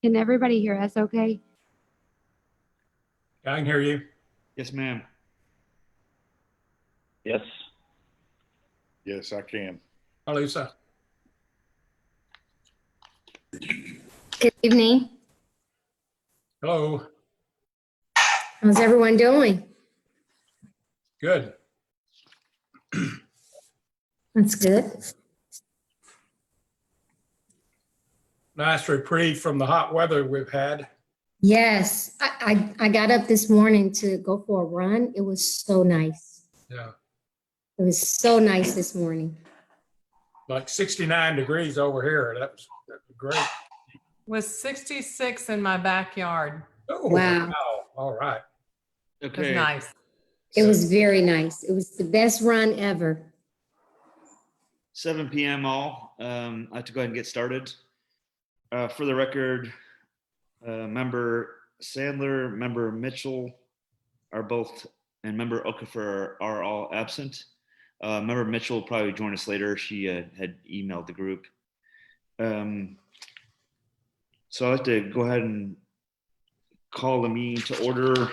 Can everybody hear us okay? I can hear you. Yes, ma'am. Yes. Yes, I can. Hi, Lisa. Good evening. Hello. How's everyone doing? Good. That's good. Nice reprieve from the hot weather we've had. Yes, I got up this morning to go for a run. It was so nice. Yeah. It was so nice this morning. Like 69 degrees over here. That was great. Was 66 in my backyard. Oh, Wow. All right. It was Okay. nice. It was very nice. It was the best run ever. 7 p.m. all. I have to go ahead and get started. For the record, member Sandler, member Mitchell are both, and member Okafor are all absent. Member Mitchell will probably join us later. She had emailed the group. So I'd like to go ahead and call the meeting to order.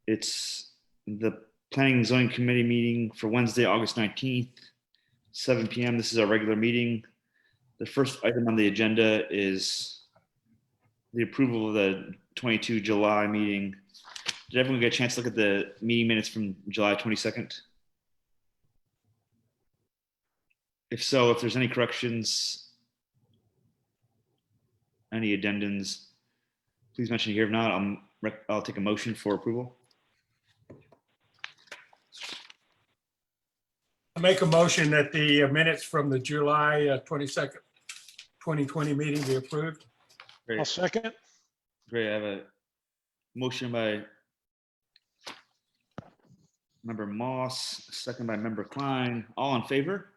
It's the Planning and Zoning Committee meeting for Wednesday, August 19th, 7 p.m. This is our regular meeting. The first item on the agenda is the approval of the 22 July meeting. Did everyone get a chance to look at the meeting minutes from July 22nd? If so, if there's any corrections, any addendums, please mention here. If not, I'll take a motion for approval. I make a motion that the minutes from the July 22nd, 2020 meeting be approved. Great. I'll second. Great. I have a motion by member Moss, second by member Klein. All in favor?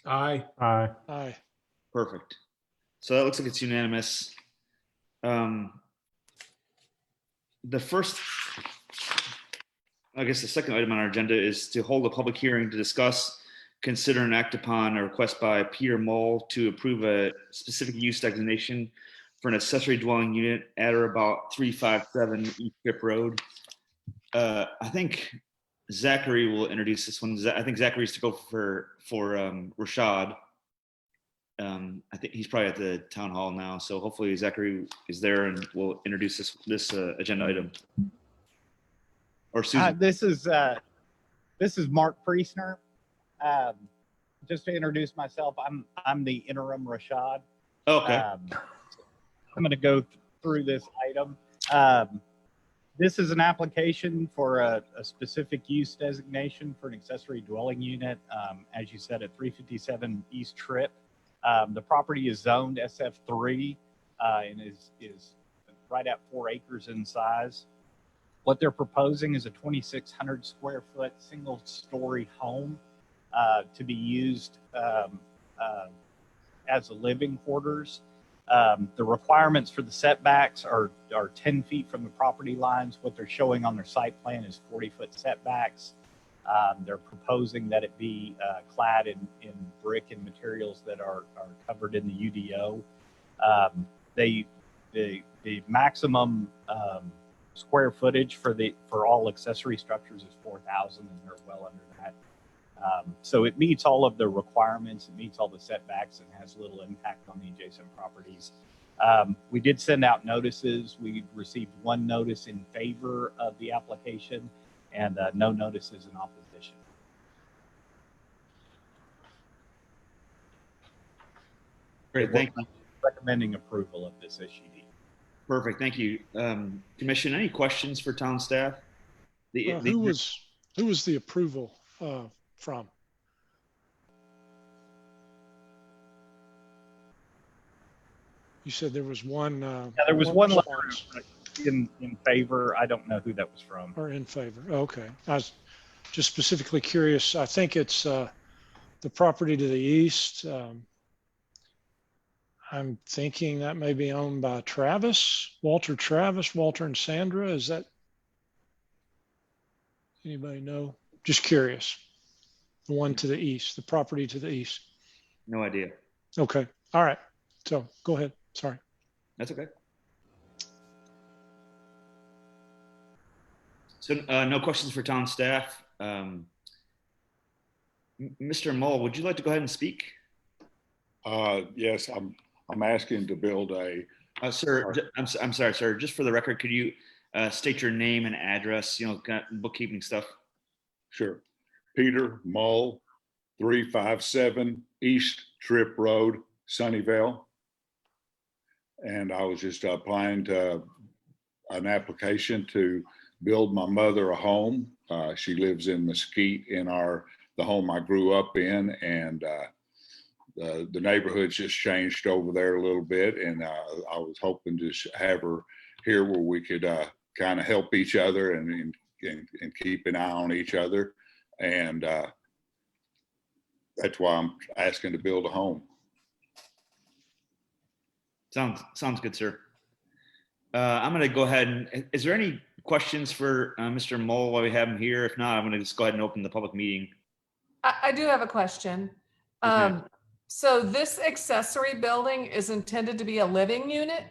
Aye. Aye. Aye. Perfect. So that looks like it's unanimous. The first, I guess the second item on our agenda is to hold a public hearing to discuss, consider and act upon a request by Peter Muhl to approve a specific use designation for an accessory dwelling unit at or about 357 East Tripp Road. I think Zachary will introduce this one. I think Zachary's to go for Rashad. I think he's probably at the town hall now, so hopefully Zachary is there and will introduce this agenda item. Or Susan. This is Mark Priestner. Just to introduce myself, I'm the interim Rashad. Okay. I'm going to go through this item. This is an application for a specific use designation for an accessory dwelling unit, as you said, at 357 East Tripp. The property is zoned SF3 and is right at 4 acres in size. What they're proposing is a 2,600 square foot single story home to be used as living quarters. The requirements for the setbacks are 10 feet from the property lines. What they're showing on their site plan is 40-foot setbacks. They're proposing that it be clad in brick and materials that are covered in the UDO. The maximum square footage for all accessory structures is 4,000, and they're well under that. So it meets all of the requirements, it meets all the setbacks, and has little impact on the adjacent properties. We did send out notices. We received one notice in favor of the application and no notices in opposition. Great, thank you. Recommending approval of this SUD. Perfect, thank you. Commission, any questions for town staff? Who was the approval from? You said there was one. Yeah, there was one letter response. in favor. I don't know who that was from. Or in favor. Okay. I was just specifically curious. I think it's the property to the east. I'm thinking that may be owned by Walter and Sandra. Is that, anybody know? Just curious. The one to the east, the property to the east. No idea. Okay. All right. So go ahead. Sorry. That's okay. So no questions for town staff. Mr. Mull, would you like to go ahead and speak? Yes, I'm asking to build a, Sir, I'm sorry, sir. Just for the record, could you state your name and address, kind of bookkeeping stuff? sure, Peter Muhl, 357 East Tripp Road, Sunnyvale. And I was just applying to an application to build my mother a home. She lives in Mesquite in the home I grew up in, and the neighborhood's just changed over there a little bit. And I was hoping to have her here where we could kind of help each other and keep an eye on each other. And that's why I'm asking to build a home. Sounds good, sir. I'm going to go ahead and, is there any questions for Mr. Mull while we have him here? If not, I'm going to just go ahead and open the public meeting. I do have a question. So this accessory building is intended to be a living unit?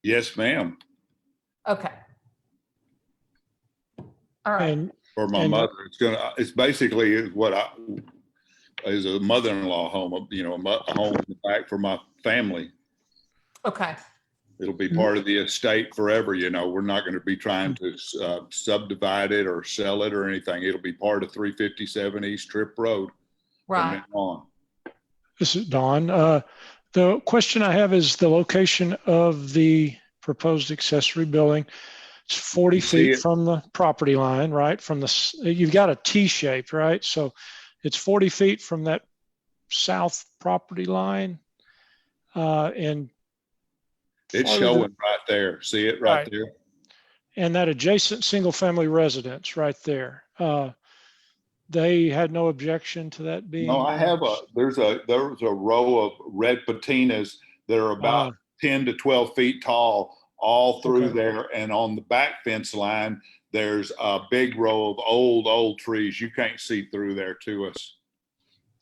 Yes, ma'am. Okay. All right. And For my mother, it's basically what is a mother-in-law home, a home in the back for my family. Okay. It'll be part of the estate forever. We're not going to be trying to subdivide it or sell it or anything. It'll be part of 357 East Tripp Road from Right. now on. this is Don. The question I have is the location of the proposed accessory building. It's 40 You see feet it? from the property line, right? You've got a T shape, right? So it's 40 feet from that south property line. And It's farther showing than- right there. See it right Right. there? and that adjacent single family residence right there. They had no objection to that being. No, I have there's a row of red patinas that are about 10 to 12 feet tall all through Okay. there. And on the back fence line, there's a big row of old trees. You can't see through there to us.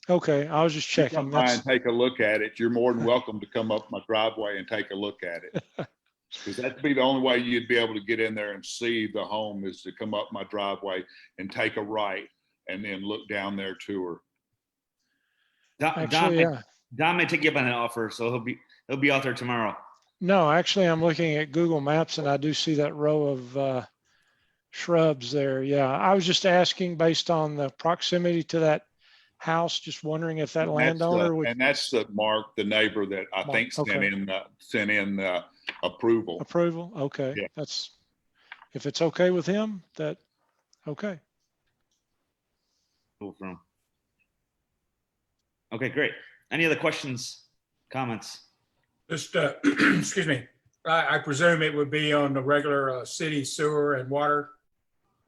Okay, I was just You checking. come by and take a look at it. You're more than welcome to come up my driveway and take a look at it. Because that'd be the only way you'd be able to get in there and see the home is to come up my driveway and take a right and then look down there to her. Actually, yeah. Don may take you up on an offer, so he'll be out there tomorrow. No, actually, I'm looking at Google Maps and I do see that row of shrubs there. Yeah, I was just asking based on the proximity to that house, just wondering if that landowner would. And that's the Mark, the neighbor that I Mark, think okay. sent in approval. Approval? Okay, Yeah. that's, if it's okay with him, okay. Cool from. Okay, great. Any other questions, comments? Just, excuse me, I presume it would be on the regular city sewer and water?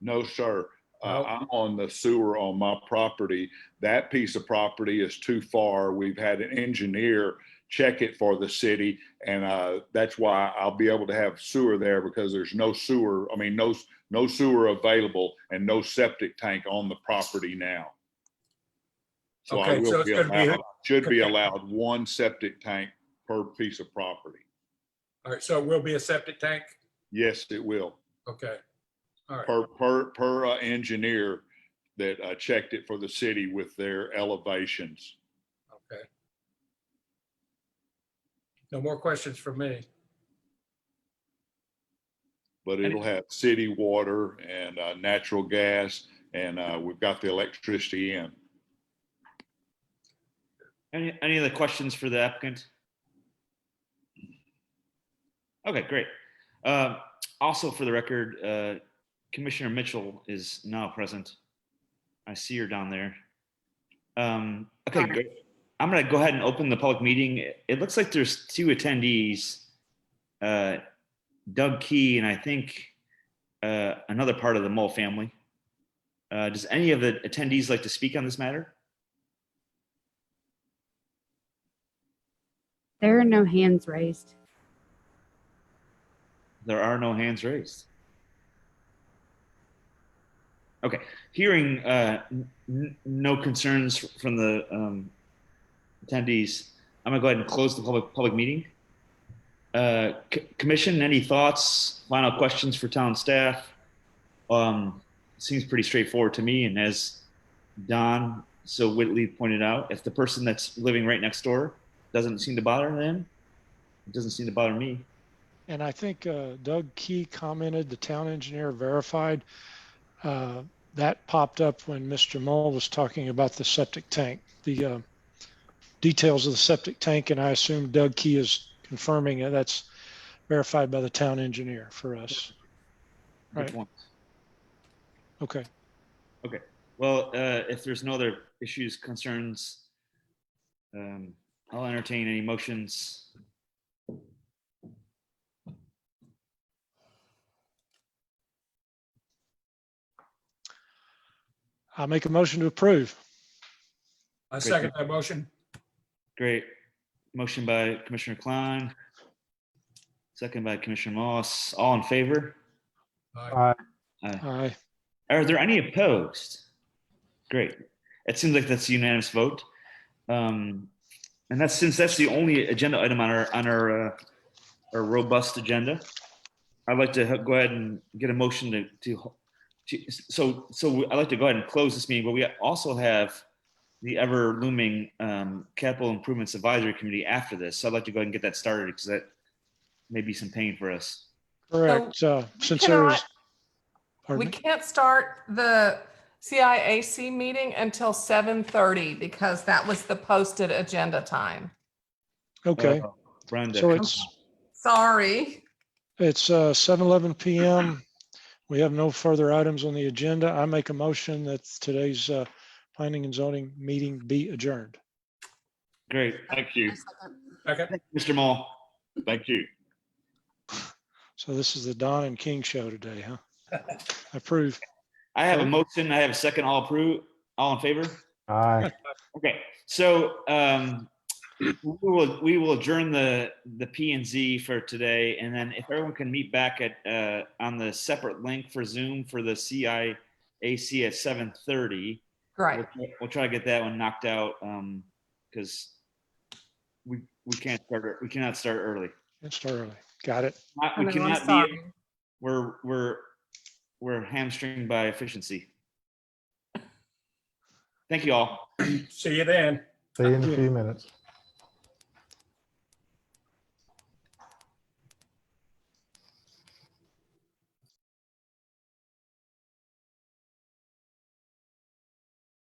No, sir. No. I'm on the sewer on my property. That piece of property is too far. We've had an engineer check it for the city, and that's why I'll be able to have sewer there because there's no sewer. I mean, no sewer available and no septic tank on the property now. So I Okay, so will it's be gonna be- allowed, should be allowed one septic tank per piece of property. All right, so it will be a septic tank? Yes, it will. Okay, all right. Per engineer that checked it for the city with their elevations. Okay. No more questions from me. But it'll have city water and natural gas, and we've got the electricity in. Any other questions for the applicant? Okay, great. Also for the record, Commissioner Mitchell is now present. I see her down there. Okay, great. I'm going to go ahead and open the public meeting. It looks like there's two attendees, Doug Key and I think another part of the Mull family. Does any of the attendees like to speak on this matter? There are no hands raised. There are no hands raised. Okay, hearing no concerns from the attendees, I'm gonna go ahead and close the public meeting. Commission, any thoughts, final questions for town staff? Seems pretty straightforward to me. And as Don so wittily pointed out, if the person that's living right next door doesn't seem to bother them, it doesn't seem to bother me. And I think Doug Key commented, the town engineer verified. That popped up when Mr. Mull was talking about the septic tank, the details of the septic tank, and I assume Doug Key is confirming it. That's verified by the town engineer for us. Which Right. one? Okay. Okay. Well, if there's no other issues, concerns, I'll entertain any motions. I'll make a motion to approve. I second that motion. Great. Motion by Commissioner Klein. Second by Commissioner Moss. All in favor? Aye. Aye. Are there any opposed? Great. It seems like that's a unanimous vote. And that's since that's the only agenda item on our robust agenda. I'd like to go ahead and get a motion so I'd like to go ahead and close this meeting, but we also have the ever looming Capital Improvements Advisory Committee after this. So I'd like to go ahead and get that started because that may be some pain for us. Correct. Since cannot- there's, We pardon me? can't start the CIAC meeting until 7:30 because that was the posted agenda time. Okay. Brenda. So come Sorry. it's 7:11 p.m. We have no further items on the agenda. I make a motion that today's planning and zoning meeting be adjourned. Great. Thank you. Second. Mr. Mull. Thank you. So this is the Don and King show today, huh? Approve. I have a motion. I have a second. All approve. All in favor? Aye. Okay. So we will adjourn the P&Z for today, and then if everyone can meet back at on the separate link for Zoom for the CIAC at 7:30. Great. We'll try to get that one knocked out because we cannot start early. Let's start early. Got it. We I know, I'm cannot be. sorry. We're hamstringed by efficiency. Thank you all. See you then. See you in a few minutes.